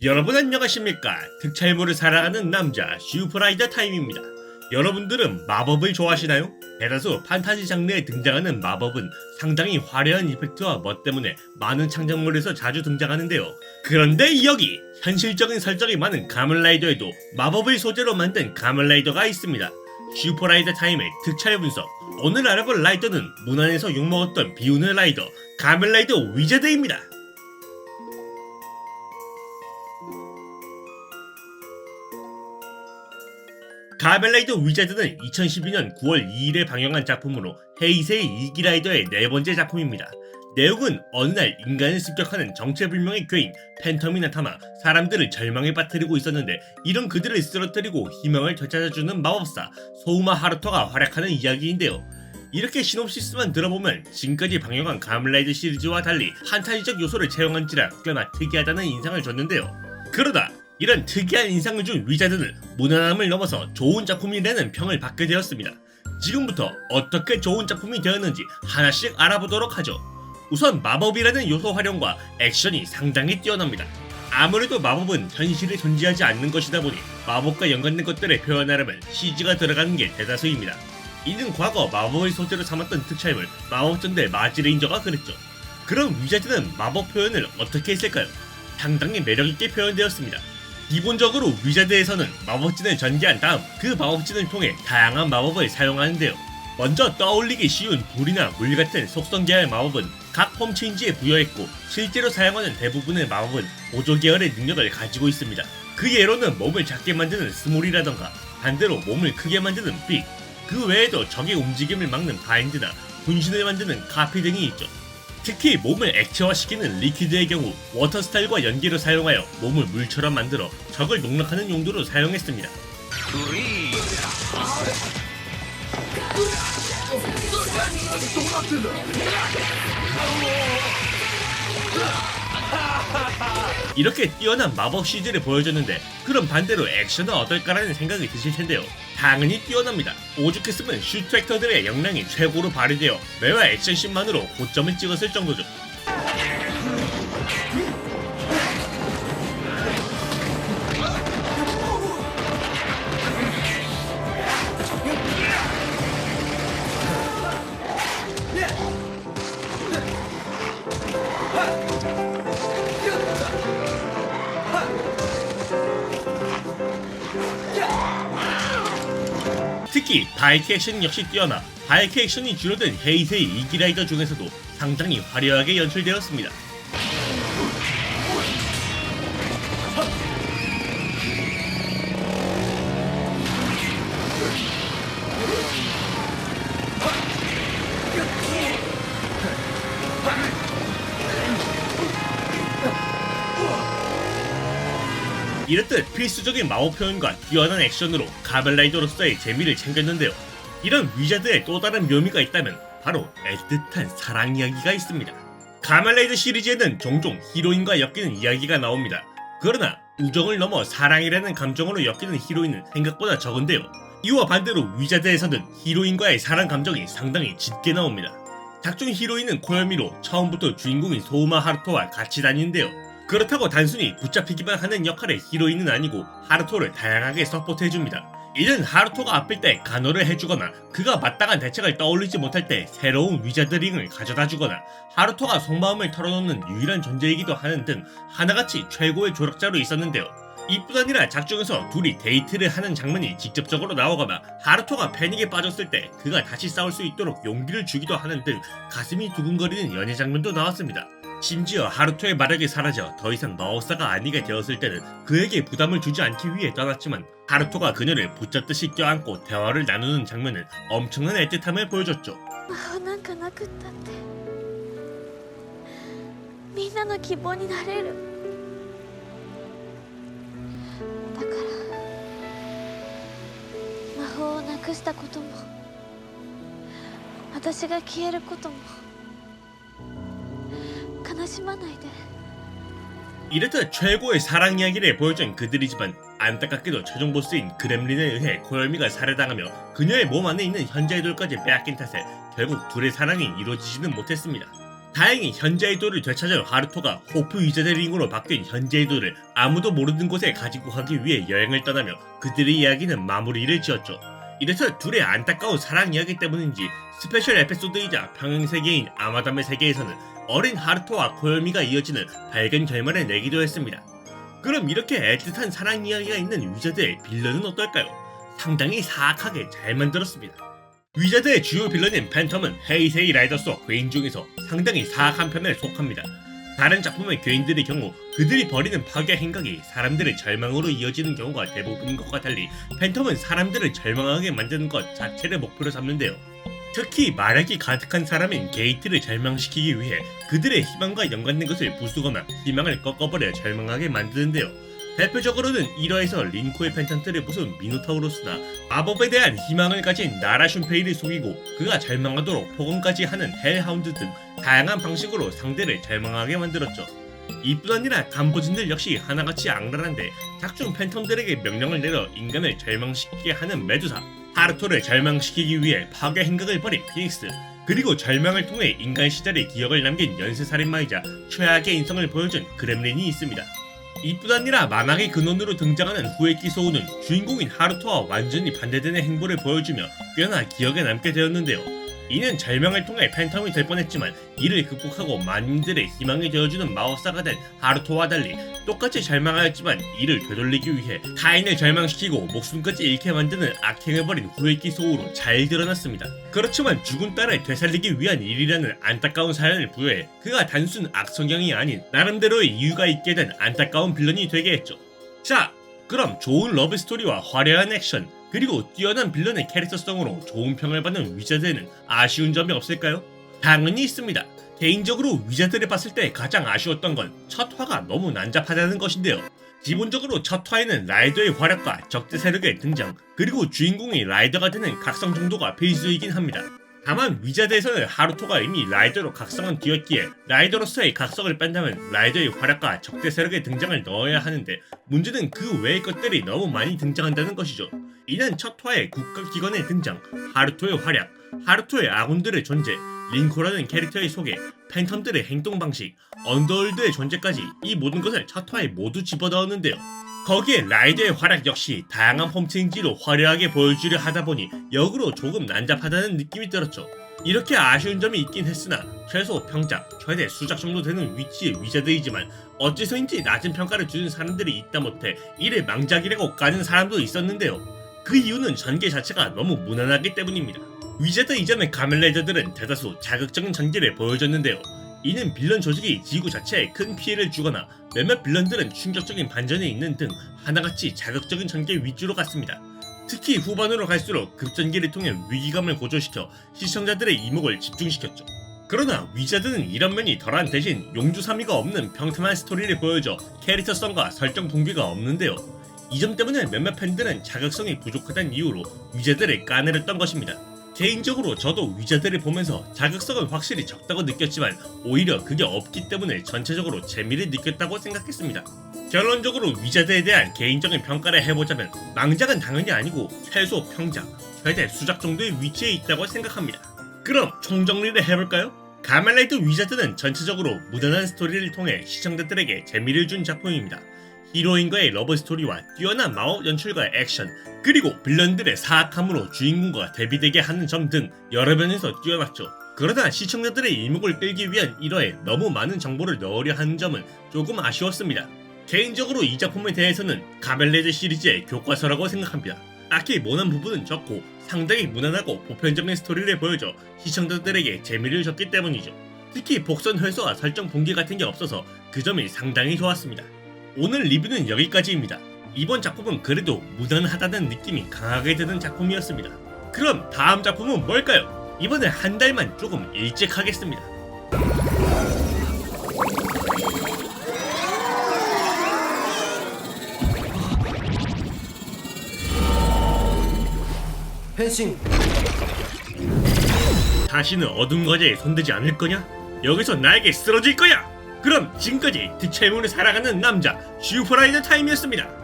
여러분 안녕하십니까? 특촬물을 사랑하는 남자 슈퍼라이더 타임입니다. 여러분들은 마법을 좋아하시나요? 대다수 판타지 장르에 등장하는 마법은 상당히 화려한 이펙트와 멋 때문에 많은 창작물에서 자주 등장하는데요. 그런데 여기 현실적인 설정이 많은 가면라이더에도 마법을 소재로 만든 가면라이더가 있습니다. 슈퍼라이더 타임의 특촬 분석. 오늘 알아볼 라이더는 무난에서 욕먹었던 비운의 라이더 가면라이더 위자드입니다. 가면라이더 위자드는 2012년 9월 2일에 방영한 작품으로 헤이세이 이기라이더의 네 번째 작품입니다. 내용은 어느 날 인간을 습격하는 정체불명의 괴인 팬텀이 나타나 사람들을 절망에 빠뜨리고 있었는데 이런 그들을 쓰러뜨리고 희망을 되찾아주는 마법사 소우마 하루토가 활약하는 이야기인데요. 이렇게 시놉시스만 들어보면 지금까지 방영한 가면라이더 시리즈와 달리 판타지적 요소를 채용한지라 꽤나 특이하다는 인상을 줬는데요. 그러다 이런 특이한 인상을 준 위자드는 무난함을 넘어서 좋은 작품이라는 평을 받게 되었습니다. 지금부터 어떻게 좋은 작품이 되었는지 하나씩 알아보도록 하죠. 우선 마법이라는 요소 활용과 액션이 상당히 뛰어납니다. 아무래도 마법은 현실에 존재하지 않는 것이다 보니 마법과 연관된 것들을 표현하려면 CG가 들어가는 게 대다수입니다. 이는 과거 마법을 소재로 삼았던 특촬물 마법전대 마지레인저가 그랬죠. 그럼 위자드는 마법 표현을 어떻게 했을까요? 상당히 매력있게 표현되었습니다. 기본적으로 위자드에서는 마법진을 전개한 다음 그 마법진을 통해 다양한 마법을 사용하는데요. 먼저 떠올리기 쉬운 불이나 물 같은 속성 계열 마법은 각 폼 체인지에 부여했고 실제로 사용하는 대부분의 마법은 보조 계열의 능력을 가지고 있습니다. 그 예로는 몸을 작게 만드는 스몰이라던가 반대로 몸을 크게 만드는 빅, 그 외에도 적의 움직임을 막는 바인드나 분신을 만드는 카피 등이 있죠. 특히 몸을 액체화시키는 리퀴드의 경우 워터 스타일과 연기로 사용하여 몸을 물처럼 만들어 적을 농락하는 용도로 사용했습니다. 이렇게 뛰어난 마법 CG를 보여줬는데 그럼 반대로 액션은 어떨까라는 생각이 드실 텐데요. 당연히 뛰어납니다. 오죽했으면 슈트 액터들의 역량이 최고로 발휘되어 매화 액션씬만으로 고점을 찍었을 정도죠. 특히 바이크 액션 역시 뛰어나 바이크 액션이 줄어든 헤이세이 이기라이더 중에서도 상당히 화려하게 연출되었습니다. 이렇듯 필수적인 마법 표현과 뛰어난 액션으로 가면라이더로서의 재미를 챙겼는데요. 이런 위자드의 또 다른 묘미가 있다면 바로 애틋한 사랑 이야기가 있습니다. 가면라이더 시리즈에는 종종 히로인과 엮이는 이야기가 나옵니다. 그러나 우정을 넘어 사랑이라는 감정으로 엮이는 히로인은 생각보다 적은데요. 이와 반대로 위자드에서는 히로인과의 사랑 감정이 상당히 짙게 나옵니다. 작중 히로인은 코요미로 처음부터 주인공인 소우마 하루토와 같이 다니는데요. 그렇다고 단순히 붙잡히기만 하는 역할의 히로인은 아니고 하루토를 다양하게 서포트해줍니다. 이는 하루토가 아플 때 간호를 해주거나 그가 마땅한 대책을 떠올리지 못할 때 새로운 위자드링을 가져다주거나 하루토가 속마음을 털어놓는 유일한 존재이기도 하는 등 하나같이 최고의 조력자로 있었는데요. 이뿐 아니라 작중에서 둘이 데이트를 하는 장면이 직접적으로 나오거나 하루토가 패닉에 빠졌을 때 그가 다시 싸울 수 있도록 용기를 주기도 하는 등 가슴이 두근거리는 연애 장면도 나왔습니다. 심지어 하루토의 마력이 사라져 더 이상 마법사가 아니게 되었을 때는 그에게 부담을 주지 않기 위해 떠났지만 하루토가 그녀를 붙잡듯이 껴안고 대화를 나누는 장면은 엄청난 애틋함을 보여줬죠. 魔法なんかなくったってみんなの希望になれるだから魔法をなくしたことも私が消えることも悲しまないで 이렇듯 최고의 사랑 이야기를 보여준 그들이지만 안타깝게도 최종 보스인 그렘린에 의해 코요미가 살해당하며 그녀의 몸 안에 있는 현자의 돌까지 빼앗긴 탓에 결국 둘의 사랑이 이루어지지는 못했습니다. 다행히 현재의 돌을 되찾은 하루토가 호프 위자드 링으로 바뀐 현재의 돌을 아무도 모르는 곳에 가지고 가기 위해 여행을 떠나며 그들의 이야기는 마무리를 지었죠. 이래서 둘의 안타까운 사랑 이야기 때문인지 스페셜 에피소드이자 평행세계인 아마담의 세계에서는 어린 하루토와 코요미가 이어지는 밝은 결말을 내기도 했습니다. 그럼 이렇게 애틋한 사랑 이야기가 있는 위자드의 빌런은 어떨까요? 상당히 사악하게 잘 만들었습니다. 위자드의 주요 빌런인 팬텀은 헤이세이 라이더스와 괴인 중에서 상당히 사악한 편에 속합니다. 다른 작품의 괴인들의 경우 그들이 벌이는 파괴 행각이 사람들의 절망으로 이어지는 경우가 대부분인 것과 달리 팬텀은 사람들을 절망하게 만드는 것 자체를 목표로 삼는데요. 특히 마력이 가득한 사람인 게이트를 절망시키기 위해 그들의 희망과 연관된 것을 부수거나 희망을 꺾어버려 절망하게 만드는데요. 대표적으로는 1화에서 린코의 펜턴트를 부순 미노타우로스나 마법에 대한 희망을 가진 나라 슌페이를 속이고 그가 절망하도록 폭언까지 하는 헬하운드 등 다양한 방식으로 상대를 절망하게 만들었죠. 이뿐 아니라 간보진들 역시 하나같이 악랄한데 작중 팬텀들에게 명령을 내려 인간을 절망시키게 하는 메두사, 하루토를 절망시키기 위해 파괴 행각을 벌인 피닉스, 그리고 절망을 통해 인간 시절의 기억을 남긴 연쇄살인마이자 최악의 인성을 보여준 그렘린이 있습니다. 이뿐 아니라 만악의 근원으로 등장하는 후에키 소우는 주인공인 하루토와 완전히 반대되는 행보를 보여주며 꽤나 기억에 남게 되었는데요. 이는 절망을 통해 팬텀이 될 뻔했지만 이를 극복하고 만민들의 희망이 되어주는 마법사가 된 하루토와 달리 똑같이 절망하였지만 이를 되돌리기 위해 타인을 절망시키고 목숨까지 잃게 만드는 악행을 벌인 후에키 소우로 잘 드러났습니다. 그렇지만 죽은 딸을 되살리기 위한 일이라는 안타까운 사연을 부여해 그가 단순 악성경이 아닌 나름대로의 이유가 있게 된 안타까운 빌런이 되게 했죠. 자, 그럼 좋은 러브스토리와 화려한 액션 그리고 뛰어난 빌런의 캐릭터성으로 좋은 평을 받는 위자드에는 아쉬운 점이 없을까요? 당연히 있습니다. 개인적으로 위자드를 봤을 때 가장 아쉬웠던 건 첫 화가 너무 난잡하다는 것인데요. 기본적으로 첫 화에는 라이더의 활약과 적대 세력의 등장 그리고 주인공이 라이더가 되는 각성 정도가 필수이긴 합니다. 다만 위자드에서는 하루토가 이미 라이더로 각성한 뒤였기에 라이더로서의 각성을 뺀다면 라이더의 활약과 적대 세력의 등장을 넣어야 하는데 문제는 그 외의 것들이 너무 많이 등장한다는 것이죠. 이는 첫 화의 국가기관의 등장, 하루토의 활약, 하루토의 아군들의 존재, 린코라는 캐릭터의 소개, 팬텀들의 행동 방식, 언더월드의 존재까지 이 모든 것을 첫 화에 모두 집어넣었는데요. 거기에 라이더의 활약 역시 다양한 홈체인지로 화려하게 보여주려 하다보니 역으로 조금 난잡하다는 느낌이 들었죠. 이렇게 아쉬운 점이 있긴 했으나 최소 평작, 최대 수작 정도 되는 위치의 위자드이지만 어째서인지 낮은 평가를 주는 사람들이 있다 못해 이를 망작이라고 까는 사람도 있었는데요. 그 이유는 전개 자체가 너무 무난하기 때문입니다. 위자드 이전의 가면라이더들은 대다수 자극적인 전개를 보여줬는데요. 이는 빌런 조직이 지구 자체에 큰 피해를 주거나 몇몇 빌런들은 충격적인 반전이 있는 등 하나같이 자극적인 전개 위주로 갔습니다. 특히 후반으로 갈수록 급전개를 통해 위기감을 고조시켜 시청자들의 이목을 집중시켰죠. 그러나 위자드는 이런 면이 덜한 대신 용주사미가 없는 평탄한 스토리를 보여줘 캐릭터성과 설정 동기가 없는데요. 이 점 때문에 몇몇 팬들은 자극성이 부족하다는 이유로 위자드를 까내렸던 것입니다. 개인적으로 저도 위자드를 보면서 자극성은 확실히 적다고 느꼈지만 오히려 그게 없기 때문에 전체적으로 재미를 느꼈다고 생각했습니다. 결론적으로 위자드에 대한 개인적인 평가를 해보자면 망작은 당연히 아니고 최소 평작, 최대 수작 정도의 위치에 있다고 생각합니다. 그럼 총정리를 해볼까요? 가면라이더 위자드는 전체적으로 무난한 스토리를 통해 시청자들에게 재미를 준 작품입니다. 히로인과의 러브스토리와 뛰어난 마법 연출과 액션 그리고 빌런들의 사악함으로 주인공과 대비되게 하는 점 등 여러 면에서 뛰어났죠. 그러나 시청자들의 이목을 끌기 위한 1화에 너무 많은 정보를 넣으려 하는 점은 조금 아쉬웠습니다. 개인적으로 이 작품에 대해서는 가면라이더 시리즈의 교과서라고 생각합니다. 딱히 모난 부분은 적고 상당히 무난하고 보편적인 스토리를 보여줘 시청자들에게 재미를 줬기 때문이죠. 특히 복선 회수와 설정 붕괴 같은 게 없어서 그 점이 상당히 좋았습니다. 오늘 리뷰는 여기까지입니다. 이번 작품은 그래도 무난하다는 느낌이 강하게 드는 작품이었습니다. 그럼 다음 작품은 뭘까요? 이번에 한 달만 조금 일찍 하겠습니다. 변신. 다시는 어둠 과제에 손대지 않을 거냐? 여기서 나에게 쓰러질 거야! 그럼 지금까지 뒷철문을 살아가는 남자 슈퍼라이더 타임이었습니다.